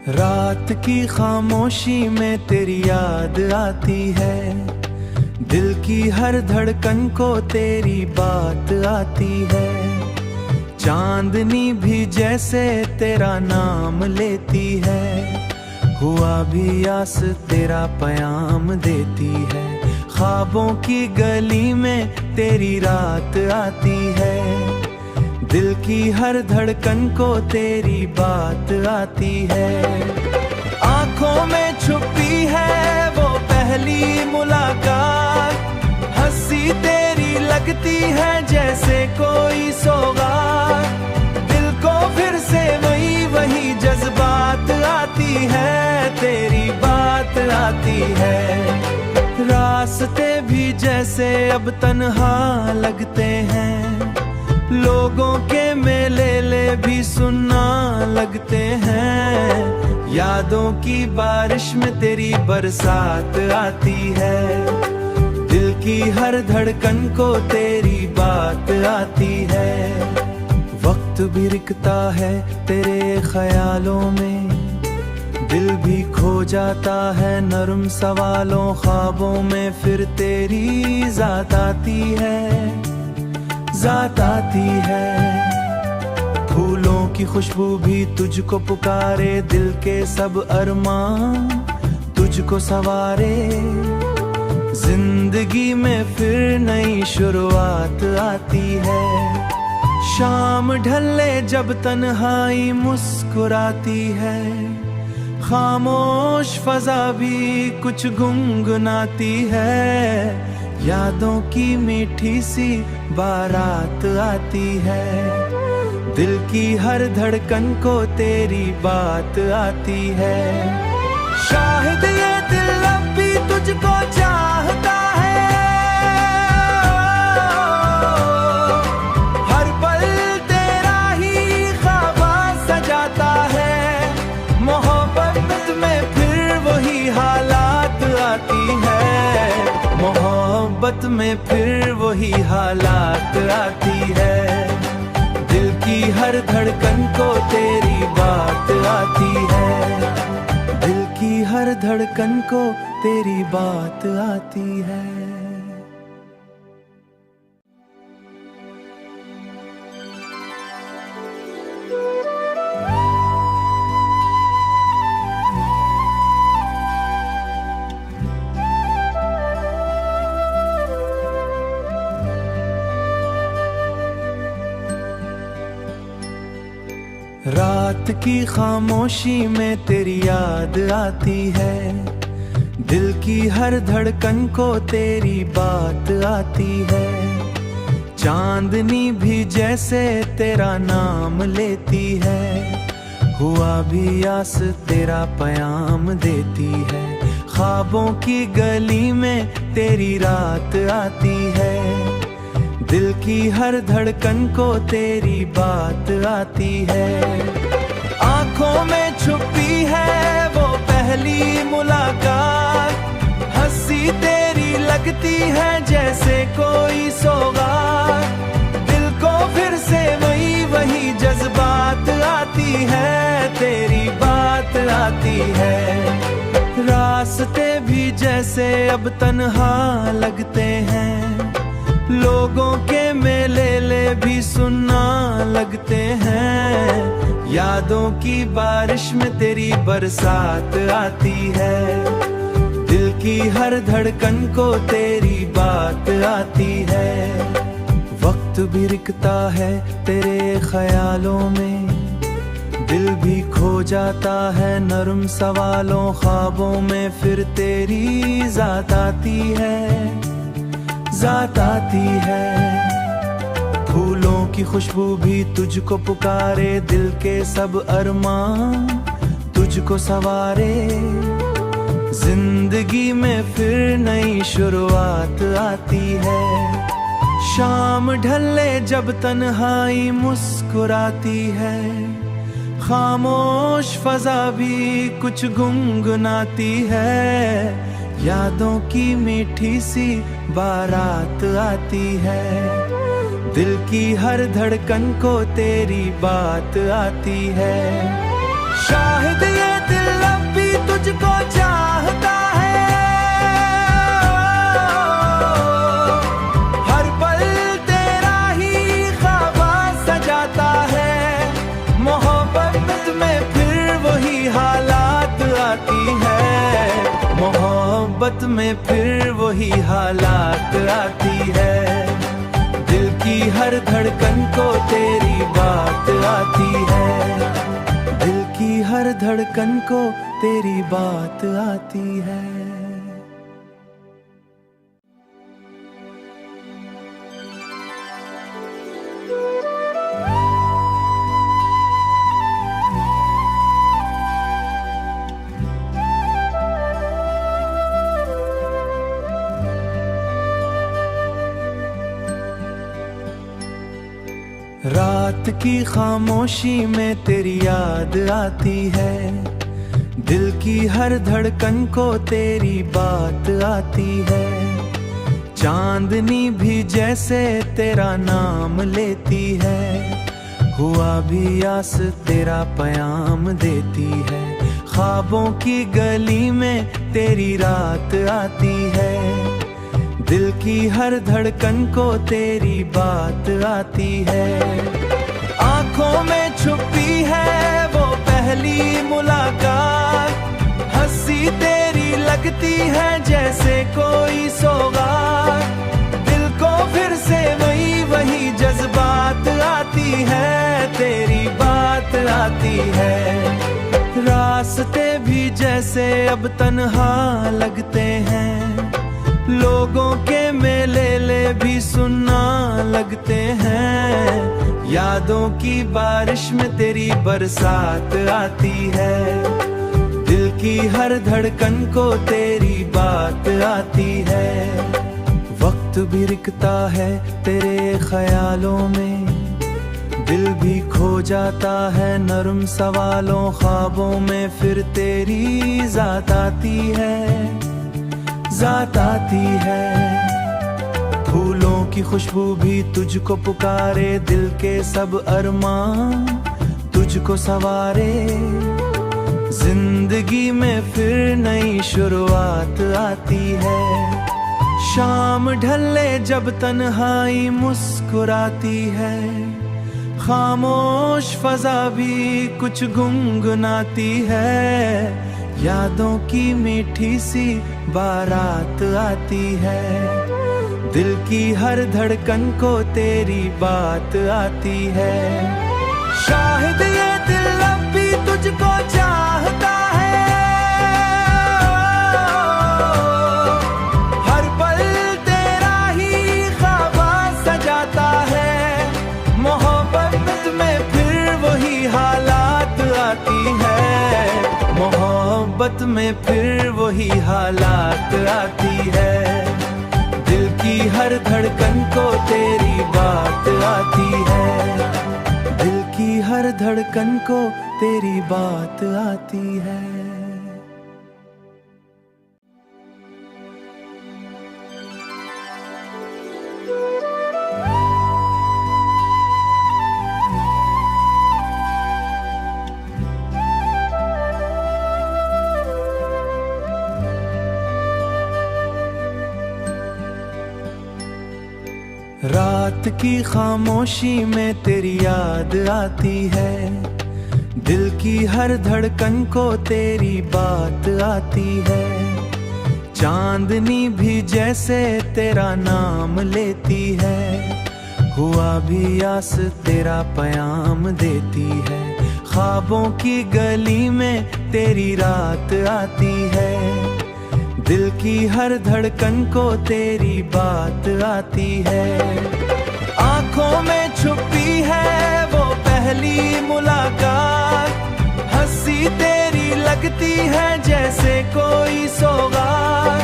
रात की खामोशी में तेरी याद आती है, दिल की हर धड़कन को तेरी बात आती है। चांदनी भी जैसे तेरा नाम लेती है, हुआ भी आस तेरा पयाम देती है। ख्वाबों की गली में तेरी रात आती है, दिल की हर धड़कन को तेरी बात आती है। आंखों में छुपी है वो पहली मुलाकात, हंसी तेरी लगती है जैसे कोई सौगात। दिल को फिर से वही जज्बात आती है, तेरी बात आती है। रास्ते भी जैसे अब तन्हा लगते हैं, लोगों के मेले भी सुनना लगते हैं। यादों की बारिश में तेरी बरसात आती है, दिल की हर धड़कन को तेरी बात आती है। वक्त भी रुकता है तेरे ख्यालों में, दिल भी खो जाता है नर्म सवालों ख्वाबों में। फिर तेरी जात आती है, जात आती है। फूलों की खुशबू भी तुझको पुकारे, दिल के सब अरमान तुझको सवारे। जिंदगी में फिर नई शुरुआत आती है, शाम ढले जब तन्हाई मुस्कुराती है। खामोश फजा भी कुछ गुनगुनाती है, यादों की मीठी सी बारात आती है। दिल की हर धड़कन को तेरी बात आती है। शाहिद ये दिल अब भी तुझको चाहता है, हर पल तेरा ही ख्वाबा सजाता है। मोहब्बत में फिर वही हालात आती है, मोहब्बत में फिर वही हालात आती है। दिल की हर धड़कन को तेरी बात आती है, दिल की हर धड़कन को तेरी बात आती है। रात की खामोशी में तेरी याद आती है, दिल की हर धड़कन को तेरी बात आती है। चांदनी भी जैसे तेरा नाम लेती है, हुआ भी आस तेरा पयाम देती है। ख्वाबों की गली में तेरी रात आती है, दिल की हर धड़कन को तेरी बात आती है। आंखों में छुपी है वो पहली मुलाकात, हंसी तेरी लगती है जैसे कोई सौगात। दिल को फिर से वही जज्बात आती है, तेरी बात आती है। रास्ते भी जैसे अब तन्हा लगते हैं, लोगों के मेले भी सुनना लगते हैं। यादों की बारिश में तेरी बरसात आती है, दिल की हर धड़कन को तेरी बात आती है। वक्त भी रुकता है तेरे ख्यालों में, दिल भी खो जाता है नर्म सवालों ख्वाबों में। फिर तेरी जात आती है, जात आती है। फूलों की खुशबू भी तुझको पुकारे, दिल के सब अरमान तुझको सवारे। जिंदगी में फिर नई शुरुआत आती है, शाम ढले जब तन्हाई मुस्कुराती है। खामोश फजा भी कुछ गुनगुनाती है, यादों की मीठी सी बारात आती है। दिल की हर धड़कन को तेरी बात आती है। शाहिद ये दिल अब भी तुझको चाहता है, हर पल तेरा ही ख्वाब सजाता है। मोहब्बत में फिर वही हालात आती है, मोहब्बत में फिर वही हालात आती है। दिल की हर धड़कन को तेरी बात आती है, दिल की हर धड़कन को तेरी बात आती है। रात की खामोशी में तेरी याद आती है, दिल की हर धड़कन को तेरी बात आती है। चांदनी भी जैसे तेरा नाम लेती है, हुआ भी आस तेरा पयाम देती है। ख्वाबों की गली में तेरी रात आती है, दिल की हर धड़कन को तेरी बात आती है। आंखों में छुपी है वो पहली मुलाकात, हंसी तेरी लगती है जैसे कोई सौगात। दिल को फिर से वही जज्बात आती है, तेरी बात आती है। रास्ते भी जैसे अब तन्हा लगते हैं, लोगों के मेले भी सुनना लगते हैं। यादों की बारिश में तेरी बरसात आती है, दिल की हर धड़कन को तेरी बात आती है। वक्त भी रुकता है तेरे ख्यालों में, दिल भी खो जाता है नर्म सवालों ख्वाबों में। फिर तेरी जात आती है, जात आती है। फूलों की खुशबू भी तुझको पुकारे, दिल के सब अरमान तुझको सवारे। जिंदगी में फिर नई शुरुआत आती है, शाम ढले जब तन्हाई मुस्कुराती है। खामोश फजा भी कुछ गुनगुनाती है, यादों की मीठी सी बारात आती है। दिल की हर धड़कन को तेरी बात आती है। शायद ये दिल अब भी तुझको चाहता है, हर पल तेरा ही ख्वाब सजाता है। मोहब्बत में फिर वही हालात आती है, मोहब्बत में फिर वही हालात आती है। दिल की हर धड़कन को तेरी बात आती है, दिल की हर धड़कन को तेरी बात आती है। रात की खामोशी में तेरी याद आती है, दिल की हर धड़कन को तेरी बात आती है। चांदनी भी जैसे तेरा नाम लेती है, हुआ भी आस तेरा पयाम देती है। ख्वाबों की गली में तेरी रात आती है, दिल की हर धड़कन को तेरी बात आती है। आंखों में छुपी है वो पहली मुलाकात, हंसी तेरी लगती है जैसे कोई सौगात।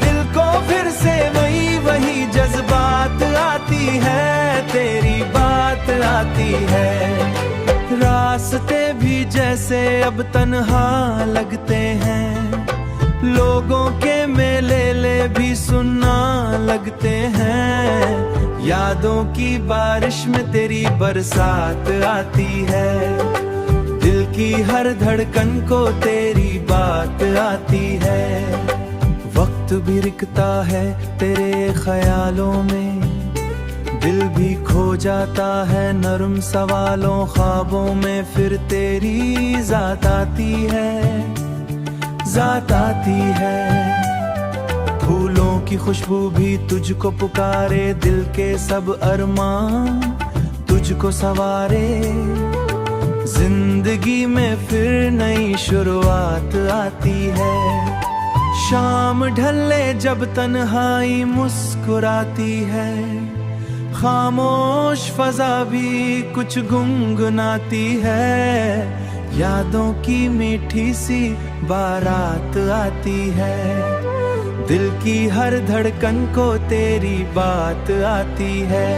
दिल को फिर से वही जज्बात आती है, तेरी बात आती है। रास्ते भी जैसे अब तन्हा लगते हैं, लोगों के मेले भी सुनना लगते हैं। यादों की बारिश में तेरी बरसात आती है, दिल की हर धड़कन को तेरी बात आती है। वक्त भी रुकता है तेरे ख्यालों में, दिल भी खो जाता है नर्म सवालों ख्वाबों में। फिर तेरी जात आती है, जात आती है। फूलों की खुशबू भी तुझको पुकारे, दिल के सब अरमान तुझको सवारे। जिंदगी में फिर नई शुरुआत आती है। शाम ढले जब तन्हाई मुस्कुराती है, खामोश फजा भी कुछ गुनगुनाती है। यादों की मीठी सी बारात आती है, दिल की हर धड़कन को तेरी बात आती है।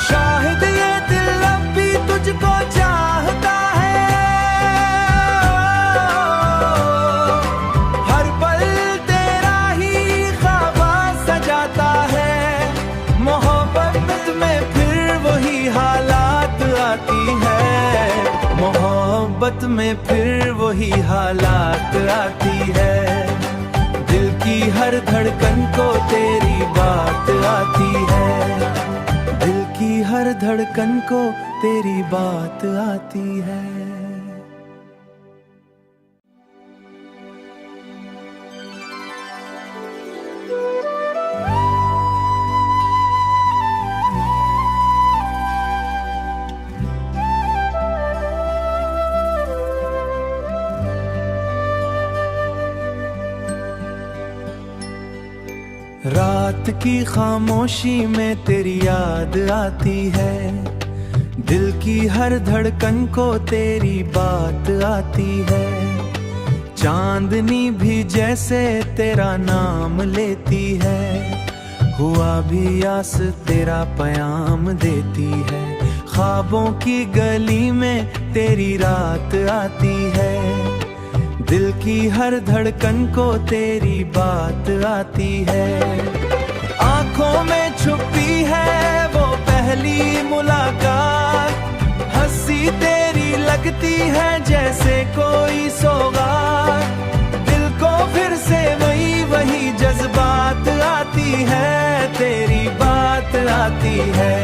शाहिद ये दिल अब भी तुझको चाहता है, हर पल तेरा ही ख्वाब सजाता है। मोहब्बत में फिर वही हालात आती है, मोहब्बत में फिर वही हालात आती है। दिल की हर धड़कन को तेरी बात आती है, दिल की हर धड़कन को तेरी बात आती है। रात की खामोशी में तेरी याद आती है, दिल की हर धड़कन को तेरी बात आती है। चांदनी भी जैसे तेरा नाम लेती है, हुआ भी आस तेरा पयाम देती है। ख्वाबों की गली में तेरी रात आती है, दिल की हर धड़कन को तेरी बात आती है। आंखों में छुपी है वो पहली मुलाकात, हंसी तेरी लगती है जैसे कोई सौगात। दिल को फिर से वही जज्बात आती है, तेरी बात आती है।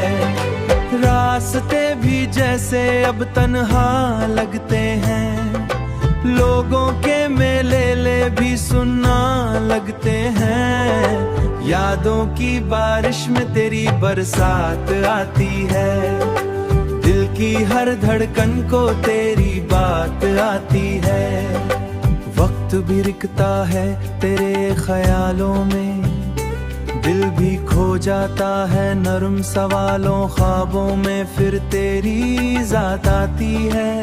रास्ते भी जैसे अब तन्हा लगते हैं, लोगों के मेले भी सुनना लगते हैं। यादों की बारिश में तेरी बरसात आती है, दिल की हर धड़कन को तेरी बात आती है। वक्त भी रुकता है तेरे ख्यालों में, दिल भी खो जाता है नर्म सवालों ख्वाबों में। फिर तेरी जात आती है,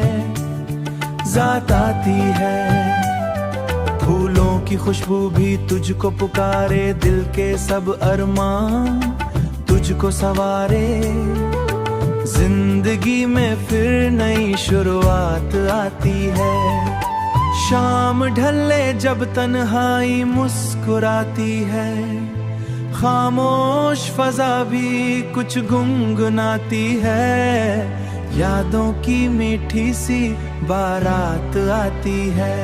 जात आती है। फूलों की खुशबू भी तुझको पुकारे, दिल के सब अरमान तुझको सवारे। जिंदगी में फिर नई शुरुआत आती है। शाम ढले जब तन्हाई मुस्कुराती है, खामोश फजा भी कुछ गुनगुनाती है। यादों की मीठी सी बारात आती है,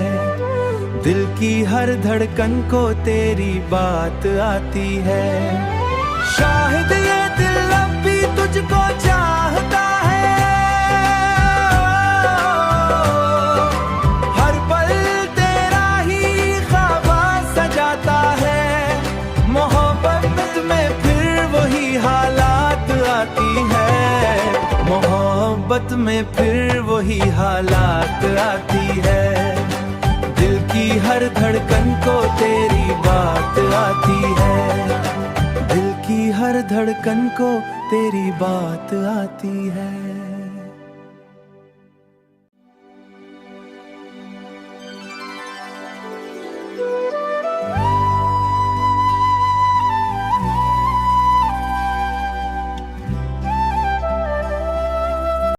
दिल की हर धड़कन को तेरी बात आती है। शाहिद ये दिल अब भी तुझको चाहता है, हर पल तेरा ही ख्वाब सजाता है। मोहब्बत में फिर वही हालात आती है, मोहब्बत में फिर वही हालात आती है। दिल की हर धड़कन को तेरी बात आती है, दिल की हर धड़कन को तेरी बात आती है।